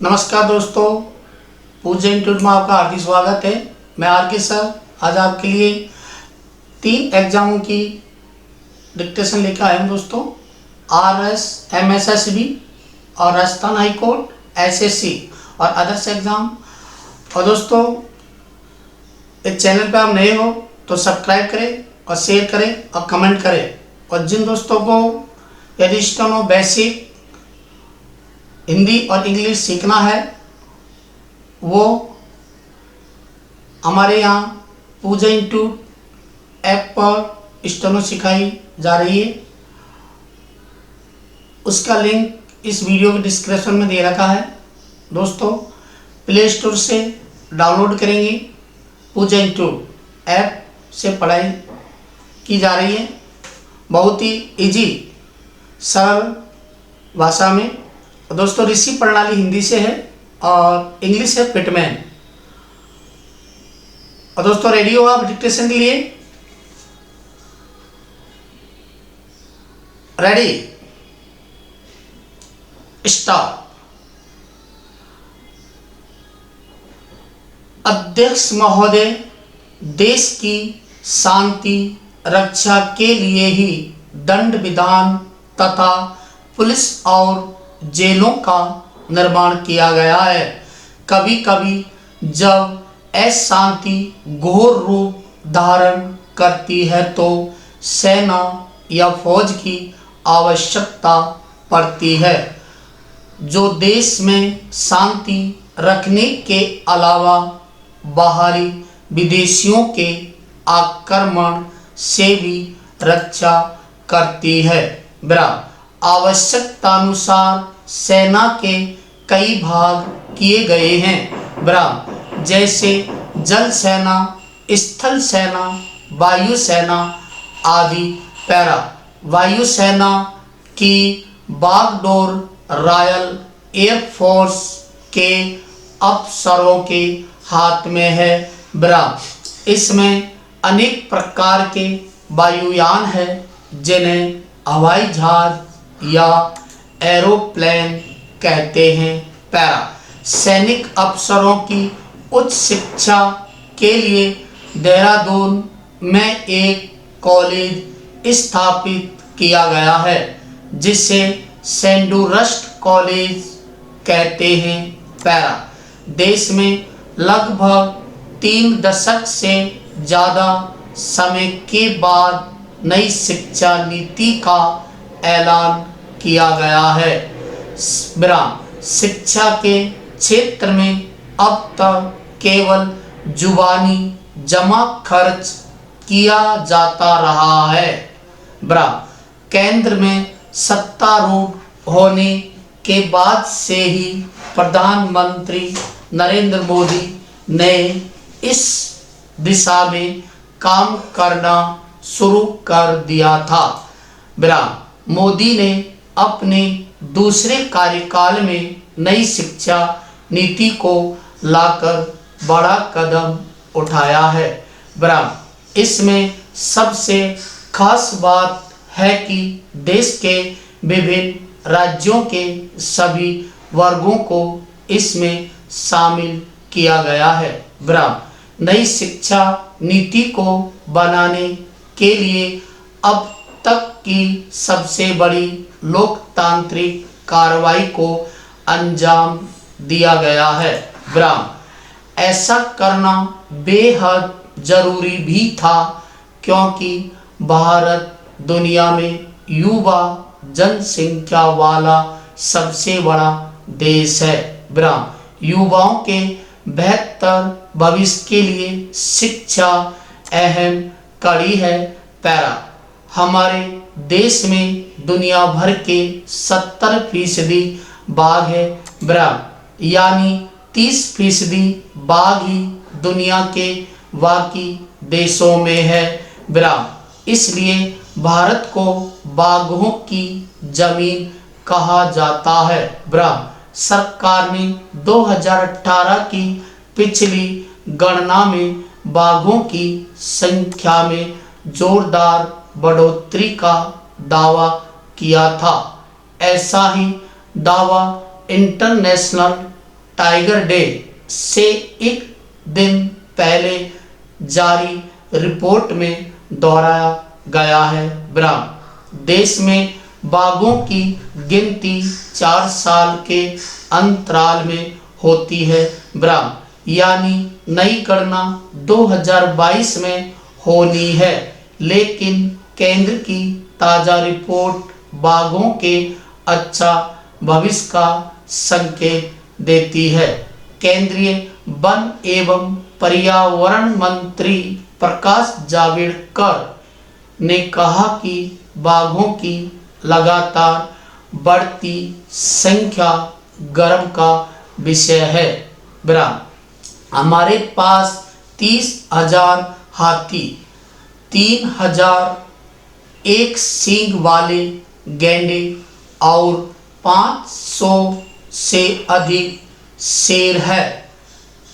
नमस्कार दोस्तों, पूजा इंस्टीट्यूट में आपका हार्दिक स्वागत है। मैं आर के सर आज आपके लिए 3 एग्जामों की डिक्टेशन लेकर आया हूँ दोस्तों। RS MSSB और राजस्थान हाई कोर्ट SSC और अदर्स एग्ज़ाम। और दोस्तों, इस चैनल पर आप नए हो तो सब्सक्राइब करें और शेयर करें और कमेंट करें। और जिन दोस्तों को यदि स्टेनो बेसिक हिंदी और इंग्लिश सीखना है वो हमारे यहाँ पूजा इंस्टीट्यूट ऐप पर स्टेनो सिखाई जा रही है। उसका लिंक इस वीडियो के डिस्क्रिप्शन में दे रखा है। दोस्तों, प्ले स्टोर से डाउनलोड करेंगे, पूजा इंस्टीट्यूट ऐप से पढ़ाई की जा रही है बहुत ही इजी सरल भाषा में। दोस्तों, ऋषि प्रणाली हिंदी से है और इंग्लिश है पिटमैन। और दोस्तों, रेडी हो आप डिक्टेशन के लिए? Ready, start. अध्यक्ष महोदय, देश की शांति रक्षा के लिए ही दंड विधान तथा पुलिस और जेलों का निर्माण किया गया है। कभी कभी जब अशांति घोर रूप धारण करती है तो सेना या फौज की आवश्यकता पड़ती है, जो देश में शांति रखने के अलावा बाहरी विदेशियों के आक्रमण से भी रक्षा करती है। आवश्यकतानुसार सेना के कई भाग किए गए हैं, जैसे जल सेना, स्थल सेना, वायु सेना आदि। वायु सेना की बागडोर रॉयल एयरफोर्स के अफसरों के हाथ में है। इसमें अनेक प्रकार के वायुयान हैं, जिन्हें हवाई जहाज या एरोप्लेन कहते हैं। सैनिक अफसरों की उच्च शिक्षा के लिए देहरादून में एक कॉलेज स्थापित किया गया है, जिसे सेंडूरस्ट कॉलेज कहते हैं। देश में लगभग 3 दशक से ज़्यादा समय के बाद नई शिक्षा नीति का ऐलान किया गया है। शिक्षा के क्षेत्र में अब तक केवल जुबानी जमा खर्च किया जाता रहा है। केंद्र में सत्तारूढ़ होने के बाद से ही प्रधानमंत्री नरेंद्र मोदी ने इस दिशा में काम करना शुरू कर दिया था। मोदी ने अपने दूसरे कार्यकाल में नई शिक्षा नीति को लाकर बड़ा कदम उठाया है। इसमें सबसे खास बात है कि देश के विभिन्न राज्यों के सभी वर्गों को इसमें शामिल किया गया है। नई शिक्षा नीति को बनाने के लिए अब तक की सबसे बड़ी लोकतांत्रिक कार्रवाई को अंजाम दिया गया है। ऐसा करना बेहद जरूरी भी था, क्योंकि भारत दुनिया में युवा जनसंख्या वाला सबसे बड़ा देश है। युवाओं के बेहतर भविष्य के लिए शिक्षा अहम कड़ी है। हमारे देश में दुनिया भर के 70% बाघ है, यानी 30% बाघ ही दुनिया के बाकी देशों में है। इसलिए भारत को बाघों की जमीन कहा जाता है। सरकार ने 2018 की पिछली गणना में बाघों की संख्या में जोरदार बढ़ोतरी का दावा किया था। ऐसा ही दावा इंटरनेशनल टाइगर डे से एक दिन पहले जारी रिपोर्ट में दोहराया गया है। देश में बाघों की गिनती 4 साल के अंतराल में होती है। यानी नई गणना 2022 में होनी है, लेकिन केंद्र की ताजा रिपोर्ट बाघों के अच्छा भविष्य का संकेत देती है। केंद्रीय वन एवं पर्यावरण मंत्री प्रकाश जावड़ेकर ने कहा कि बाघों की लगातार बढ़ती संख्या गर्व का विषय है। हमारे पास 30,000 हाथी, 3,000 एक सींग वाले गैंडे और 500 से अधिक शेर है।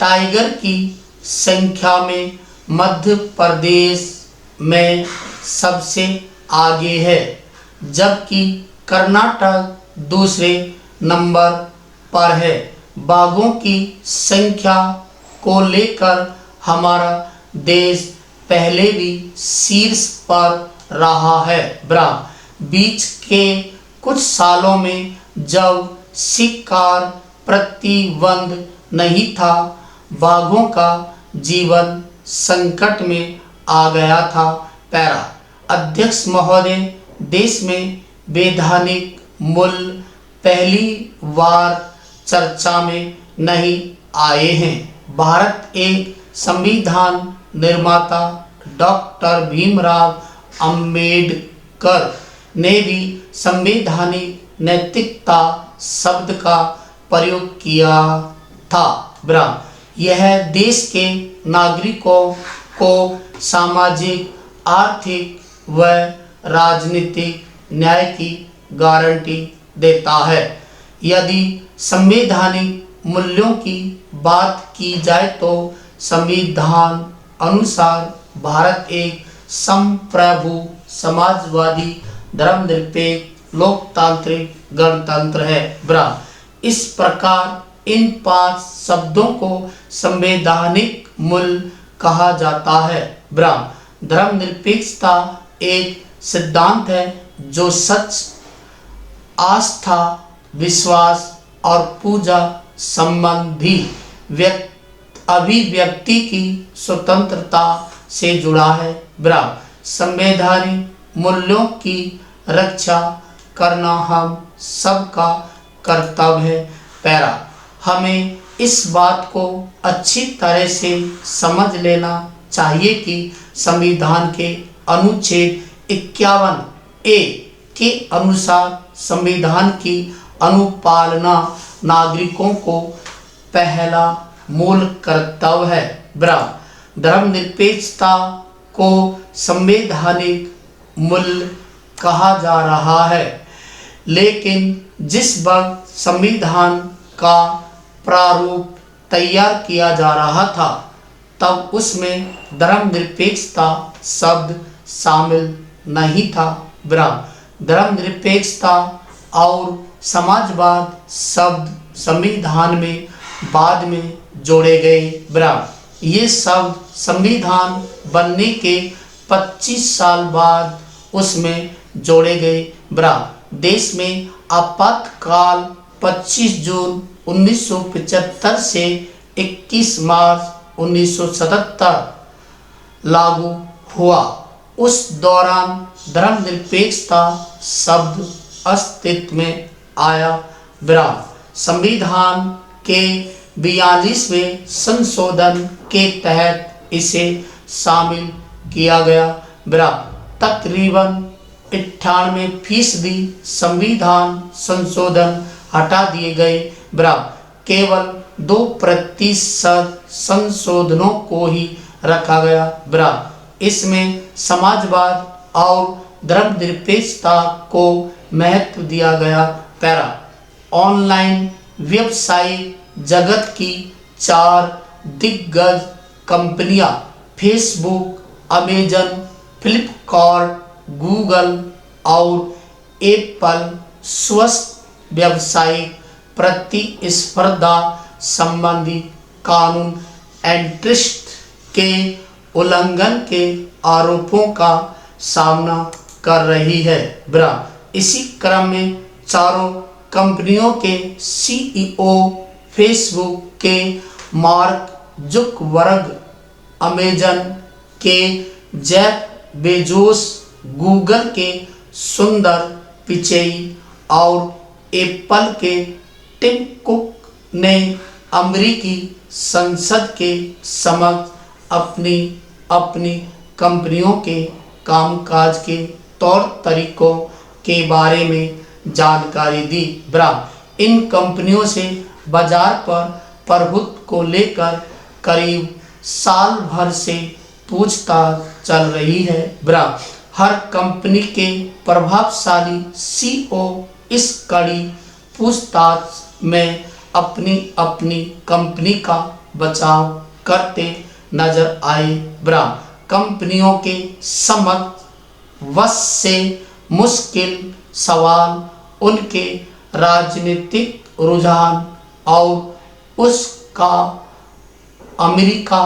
टाइगर की संख्या में मध्य प्रदेश में सबसे आगे है, जबकि कर्नाटक दूसरे नंबर पर है। बाघों की संख्या को लेकर हमारा देश पहले भी शीर्ष पर रहा है। बीच के कुछ सालों में जब शिकार प्रतिबंध नहीं था, बाघों का जीवन संकट में आ गया था। अध्यक्ष महोदय, देश में वैधानिक मूल्य पहली बार चर्चा में नहीं आए हैं। भारत एक संविधान निर्माता डॉक्टर भीमराव अंबेडकर ने भी संवैधानिक नैतिकता शब्द का प्रयोग किया था। यह देश के नागरिकों को सामाजिक, आर्थिक व राजनीतिक न्याय की गारंटी देता है। यदि संवैधानिक मूल्यों की बात की जाए तो संविधान अनुसार भारत एक संप्रभु, समाजवादी, धर्मनिरपेक्ष, लोकतांत्रिक गणतंत्र है। इस प्रकार इन 5 शब्दों को संवैधानिक मूल्य कहा जाता है। धर्मनिरपेक्षता एक सिद्धांत है जो सच, आस्था, विश्वास और पूजा संबंधी अभिव्यक्ति की स्वतंत्रता से जुड़ा है। संवैधानिक मूल्यों की रक्षा करना हम सबका कर्तव्य है। हमें इस बात को अच्छी तरह से समझ लेना चाहिए कि संविधान के अनुच्छेद 51A के अनुसार संविधान की अनुपालना नागरिकों को पहला मूल कर्तव्य है। धर्मनिरपेक्षता को संवैधानिक मूल्य कहा जा रहा है, लेकिन जिस वक्त संविधान का प्रारूप तैयार किया जा रहा था, तब उसमें धर्मनिरपेक्षता शब्द शामिल नहीं था। धर्मनिरपेक्षता और समाजवाद शब्द संविधान में बाद में जोड़े गए। ये शब्द संविधान बनने के 25 साल बाद उसमें जोड़े गए। देश में आपातकाल 25 जून 1975 से 21 मार्च 1977 लागू हुआ। उस दौरान धर्मनिरपेक्षता शब्द अस्तित्व में आया। संविधान के 42वें संशोधन के तहत इसे शामिल किया गया। तकरीबन 98% संविधान संशोधन हटा दिए गए। केवल 2% संशोधनों को ही रखा गया। इसमें समाजवाद और धर्मनिरपेक्षता को महत्व दिया गया। ऑनलाइन व्यवसायिक जगत की 4 दिग्गज कंपनियां फेसबुक, अमेजन, फ्लिपकार्ट, गूगल और एप्पल स्वस्थ व्यावसायिक प्रतिस्पर्धा संबंधी कानून एंट्रिस्ट के उल्लंघन के आरोपों का सामना कर रही है। इसी क्रम में चारों कंपनियों के सीईओ फेसबुक के मार्क जुकरबर्ग, अमेजन के जेफ बेजोस, गूगल के सुंदर पिचई और एप्पल के टिम कुक ने अमेरिकी संसद के समक्ष अपनी अपनी कंपनियों के कामकाज के तौर तरीकों के बारे में जानकारी दी। इन कंपनियों से बाजार पर प्रभुत्व को लेकर करीब साल भर से पूछताछ चल रही है। हर कंपनी के प्रभावशाली सीईओ इस कड़ी पूछताछ में अपनी अपनी कंपनी का बचाव करते नजर आए। कंपनियों के समक्ष वश से मुश्किल सवाल उनके राजनीतिक रुझान और उसका अमेरिका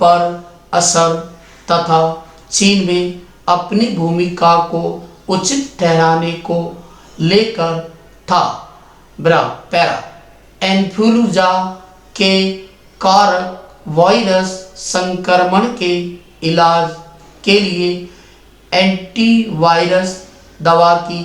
पर असर तथा चीन में अपनी भूमिका को उचित ठहराने को लेकर था। इन्फ्लुएंजा के कारक वायरस संक्रमण के इलाज के लिए एंटीवायरस दवा की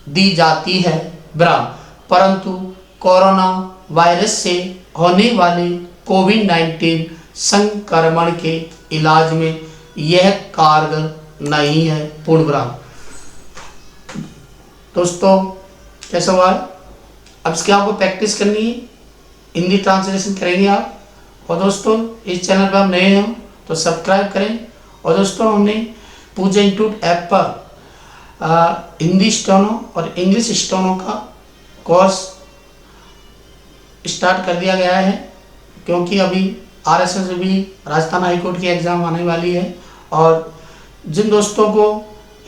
दी जाती है, परंतु कोरोना वायरस से होने वाले कोविड-19 संक्रमण के इलाज में यह कारगर नहीं है। पूर्ण दोस्तों, क्या सवाल? अब इसके आपको प्रैक्टिस करनी है, हिंदी ट्रांसलेशन करेंगे आप। और दोस्तों, इस चैनल पर आप नए हो तो सब्सक्राइब करें। और दोस्तों, हमने पूजा इंस्टीट्यूट ऐप पर हिंदी स्टेनो और इंग्लिश स्टेनो का कोर्स स्टार्ट कर दिया गया है, क्योंकि अभी RSS भी राजस्थान हाई कोर्ट की एग्ज़ाम आने वाली है। और जिन दोस्तों को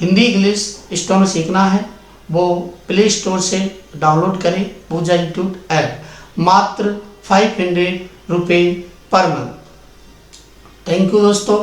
हिंदी इंग्लिश स्टेनो सीखना है वो प्ले स्टोर से डाउनलोड करें पूजा इंस्टीट्यूट ऐप, मात्र 500 रुपये पर मंथ। थैंक यू दोस्तों।